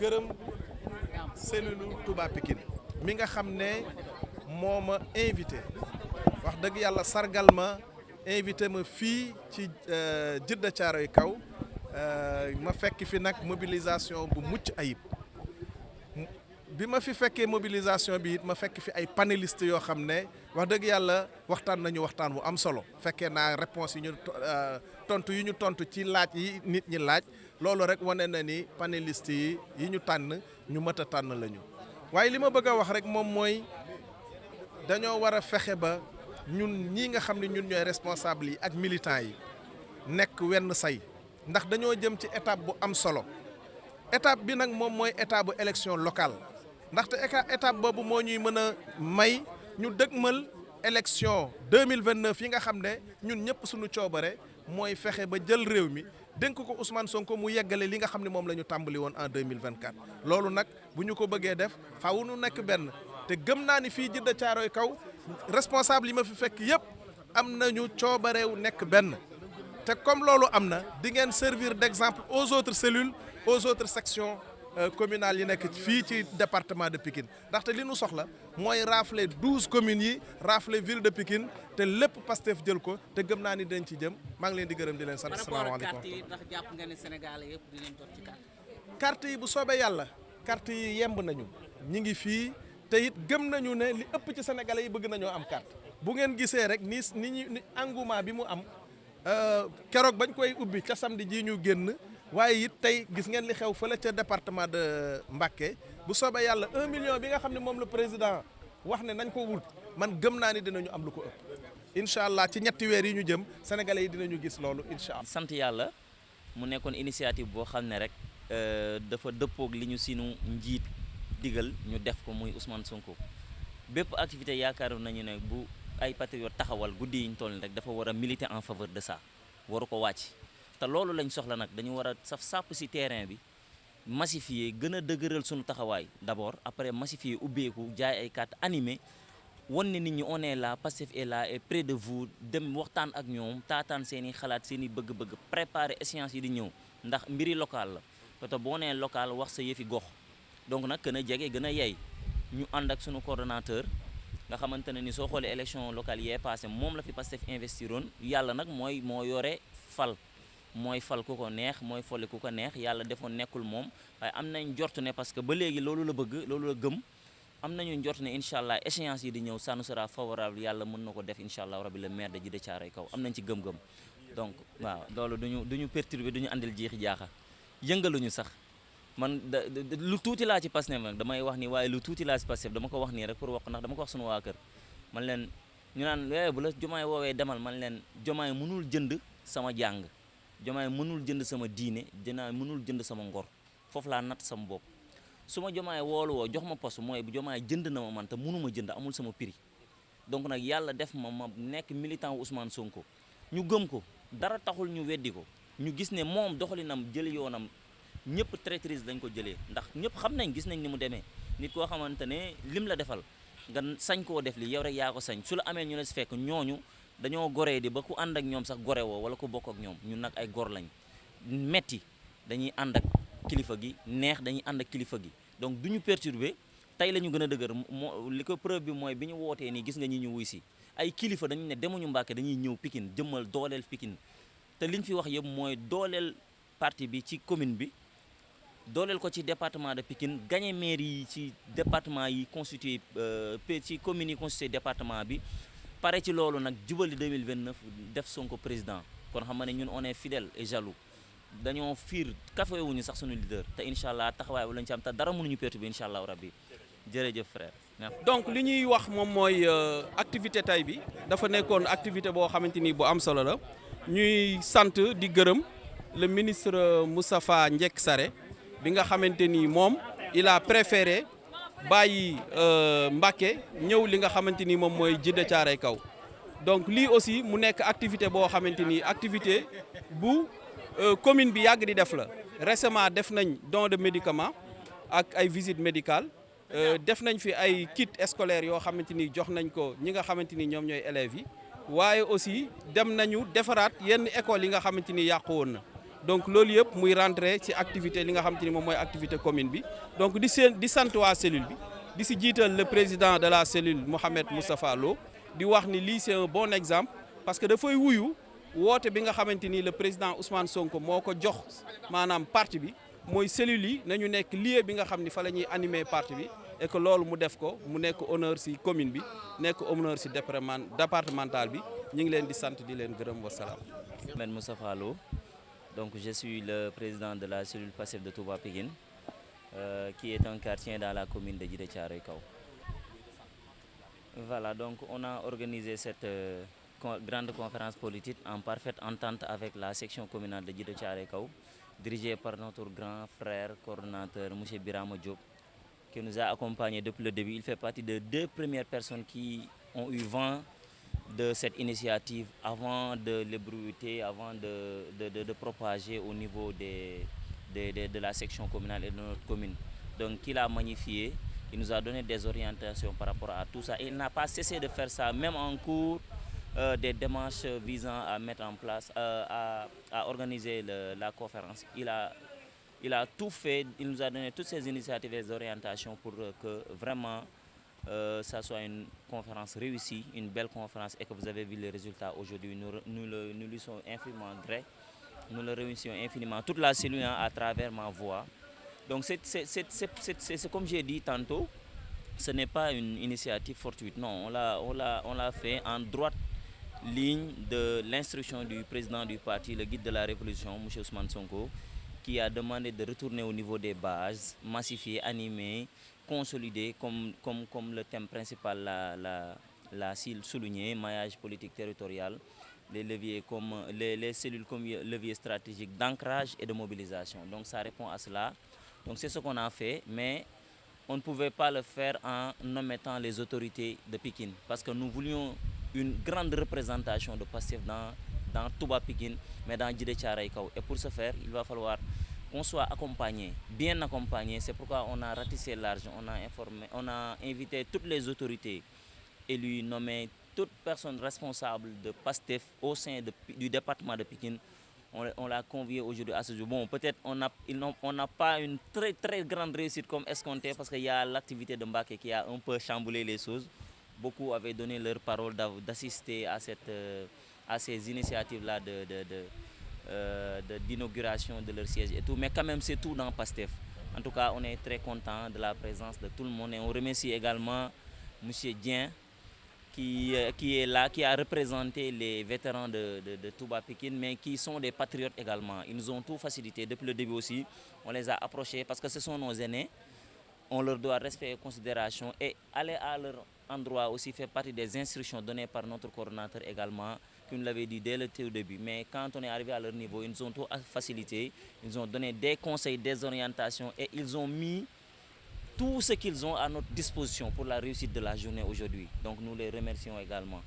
gërëm cellule Touba Pikine mi nga xam ne moo ma invité wax dëgg yàlla sargal ma invité ma fii ci Djiddah Thiaroye Kaw ma fekk fi nag mobilisation bu mucc ayib bi ma fi fekkee mobilisation bi it ma fekk fi ay panélistes yoo xam ne wax dëgg yàlla waxtaan nañu waxtaan bu am solo fekkee naa réponse yi ñu tontu ci laaj yi nit ñi laaj loolu rek wane na ni panélistes yi ñu tànn ñu mat a tànn lañu waaye li ma bëgg a wax rek moom mooy dañoo war a fexe ba ñun ñii nga xam ne ñun ñooy responsables yi ak militants yi nekk wenn say ndax dañoo jëm ci étape bu am solo étape bi nag moom mooy étape bu élection locale ndaxte étape boobu moo ñuy mën a may ñu dëgmal élection 2029 yi nga xam ne ñun ñëpp suñu coobare mooy fexe ba jël réew mi dénk ko Ousmane Sonko mu yeggale li nga xam ne moom la ñu tàmbali woon en 2024 loolu nag bu ñu ko bëggee def faaw nu nekk benn te gëm naa ni fii Djiddah Thiaroye Kaw responsable yi ma fi fekk yëpp am nañu coobareew nekk benn te comme loolu am na di ngeen servir d'exemple aux autres cellules aux autres sections communales yi nekk fii ci département de Pikine ndaxte li nu soxla mooy rafler 12 communes yi rafler ville de Pikine te lépp Pastef jël ko te gëm naa ni dañ ci jëm maa ngi leen di gërëm di leen sant. asalaamaaleykum carte yi ndax jàpp nga ne Sénégalais yëpp dinañ jot ci carte yi bu soobee yàlla carte yi yemb nañu ñi ngi fii te it gëm nañu ne li ëpp ci Sénégalais yi bëgg nañoo am carte bu ngeen gisee rek ni engouement bi mu am keroog bañ koy ubbi ca samedi ji ñu génn. waaye it tey gis ngeen li xew fële ca département de Mbacké bu soobee yàlla 1 million bi nga xam ne moom le président wax ne nañ ko wut man gëm naa ni dinañu am lu ko ëpp incha allah ci ñetti weer yi ñu jëm sénégalais yi dinañu gis loolu incha allah. sant yàlla mu nekkoon initiative boo xam ne rek dafa dëppoog li ñu sinu njiit digal ñu def ko muy Ousmane Sonko bépp activité yaakaar nañu ne bu ay patriotes taxawal guddi yi ñu toll rek dafa war a militer en faveur de ça waru ko wàcc. te loolu lañ soxla nag dañu war a saf sàpp ci terrain bi massifier gën a dëgëral suñu taxawaay d'abord après massifier ubbeeku jaay ay carte animé wan ne nit ñi on est là Pastef est là et près de vous dem waxtaan ak ñoom taataan seen i xalaat seen i bëgg-bëgg préparer échéance yi di ñëw ndax mbiri local la te boo nee local wax sa yëfi gox donc nag gën a jege gën a yey ñu ànd ak suñu coordonnateur nga xamante ne ni soo xoolee élection locale yee passé moom la fi Pastef investiroon yàlla nag moo yore fal mooy fal ku ko neex mooy folli ku ko neex yàlla defoon nekkul moom waaye am nañ njort ne parce que ba léegi loolu la bëgg loolu la gëm am nañu njort ne incha allah échéance yi di ñëw ça nous sera favorable yàlla mën na ko def incha allah rabi le maire de Djiddah Thiaroye Kaw am nañ ci gëm-gëm donc waaw loolu duñu perturber duñu andil jiixi jaaxa yëngaluñu sax man lu tuuti laa ci Pastef nag damay wax ni waaye lu tuuti laa ci Pastef dama ko wax nii rek pour wax ndax dama ko wax suñu waa kër man leen ñu naan bu la Diomaye woowee demal man leen Diomaye mënul jënd sama jàng Diomaye mënul jënd sama diine Diomaye mënul jënd sama ngor foofu laa natt sama bopp su ma Diomaye woolu woo jox ma poste mooy bu Diomaye jënd na ma man te mënuma jënd amul sama prix donc nag yàlla def ma nekk militant wu Ousmane Sonko ñu gëm ko dara taxul ñu weddi ko ñu gis ne moom doxalinam jël yoonam ñëpp traîtrise lañ ko jëlee ndax ñëpp xam nañ gis nañ ni mu demee nit koo xamante ne lim la defal nga sañ koo def li yow rek yaa ko sañ su la amee ñu la si fekk ñooñu dañoo goree di ba ku ànd ak ñoom sax gore woo wala ku bokk ak ñoom ñun nag ay gor lañ metti dañuy ànd ak kilifa gi neex dañuy ànd ak kilifa gi donc du ñu perturber tey la ñu gën a dëgër li ko preuve bi mooy bi ñu wootee nii gis nga ñi ñu wuy si ay kilifa dañu ne demuñu Mbàkke dañuy ñëw Pikine jëmmal dooleel Pikine te liñ fi wax yëpp mooy dooleel parti bi ci commune bi dooleel ko ci département de Pikine gagné maire yi ci département yi constitué ci communes yi constitué département bi pare ci loolu nag jubali 2029 def Sonko président kon xam nga ne ñun on est fidèle et jaloux dañoo fiir café wuñu sax suñu leader te incha allah taxawaay bu lañ ci am te dara mënuñu perturber incha allah rabbi jërëjëf frère. donc li ñuy wax moom mooy activité tay bi dafa nekkoon activité boo xamante ni bu am solo la ñuy sant di gërëm le ministre Moustapha Ndiek Sarré bi nga xamante ni moom il a préféré bàyyi Mbacké ñëw li nga xamante ni moom mooy Djiddah Thiaroye Kaw donc lii aussi mu nekk activité boo xamante ni activité bu commune bi yàgg di def la récemment def nañ don de médicaments ak ay visites médicales def nañ fi ay kits scolaires yoo xamante ni jox nañ ko ñi nga xamante ni ñoom ñooy élèves yi waaye aussi dem nañu defaraat yenn écoles yi nga xamante ni yàqu woon na donc loolu yëpp muy rentrer ci activité li nga xam te ni moom mooy activité commune bi donc di sant waa cellule bi di si jiital le président de la cellule Mouhamed Moustapha Lo di wax ni lii c'est un bon exemple parce que dafay wuyu woote bi nga xamante ni le président Ousmane Sonko moo ko jox maanaam parti bi mooy cellules yi nañu nekk lieu bi nga xam ni fa la ñuy animer parti bi et que loolu mu def ko mu nekk honneur ci commune bi nekk honneur ci départemental bi ñu ngi leen di sant di leen gërëm wasalaam. Mouhamed Moustapha Lo, donc je suis le président de la cellule Pastef de Touba Pikine, qui est un quartier dans la commune de Djiddah Thiaroye Kao. Voilà, donc on a organisé cette grande conférence politique en parfaite entente avec la section communale de Djiddah Thiaroye Kao, dirigée par notre grand frère coordonnateur M. Birama Diop, qui nous a accompagnés depuis le début. Il fait partie des 2 premières personnes qui ont eu vent de cette initiative avant de l'ébruiter, avant de propager au niveau de la section communale et de notre commune. Donc il a magnifié, il nous a donné des orientations par rapport à tout ça. Et il n'a pas cessé de faire ça, même en cours des démarches visant à mettre en place, à organiser la conférence. Il a tout fait, il nous a donné toutes ces initiatives et des orientations pour que vraiment ça soit une conférence réussie, une belle conférence et que vous avez vu les résultats aujourd'hui. Nous lui sommes infiniment gré, nous le réunissons infiniment, toute la cellule à travers ma voix. Donc c'est comme j'ai dit tantôt, ce n'est pas une initiative fortuite, non, on l'a fait en droite ligne de l'instruction du président du parti, le guide de la révolution, M. Ousmane Sonko, qui a demandé de retourner au niveau des bases, massifier, animer, consolider, comme le thème principal l'a souligné, maillage politique territorial, les leviers comme les cellules comme levier stratégique d'ancrage et de mobilisation. Donc ça répond à cela. Donc c'est ce qu'on a fait, mais on ne pouvait pas le faire en omettant les autorités de Pikine, parce que nous voulions une grande représentation de Pastef dans Touba Pikine, mais dans Djiddah Thiaroye Kao. Et pour ce faire, il va falloir qu'on soit accompagné, bien accompagné. C'est pourquoi on a ratissé large, on a invité toutes les autorités élues, nommé toute personne responsable de Pastef au sein du département de Pikine. On l'a convié aujourd'hui à ce jour. Bon, peut-être on n'a pas une très très grande réussite comme escompté, parce qu'il y a l'activité de Mbacké qui a un peu chamboulé les choses. Beaucoup avaient donné leur parole d'assister à ces initiatives-là d'inauguration de leur siège et tout. Mais quand même, c'est tout dans Pastef. En tout cas, on est très content de la présence de tout le monde. Et on remercie également M. Dien, qui est là, qui a représenté les vétérans de Touba Pikine, mais qui sont des patriotes également. Ils nous ont tout facilité. Depuis le début aussi, on les a approchés parce que ce sont nos aînés. On leur doit respect et considération, et aller à leur endroit aussi fait partie des instructions données par notre coordonnateur également, qui nous l'avait dit dès le tout début. Mais quand on est arrivé à leur niveau, ils nous ont tout facilité, ils ont donné des conseils, des orientations, et ils ont mis tout ce qu'ils ont à notre disposition pour la réussite de la journée aujourd'hui. Donc nous les remercions également.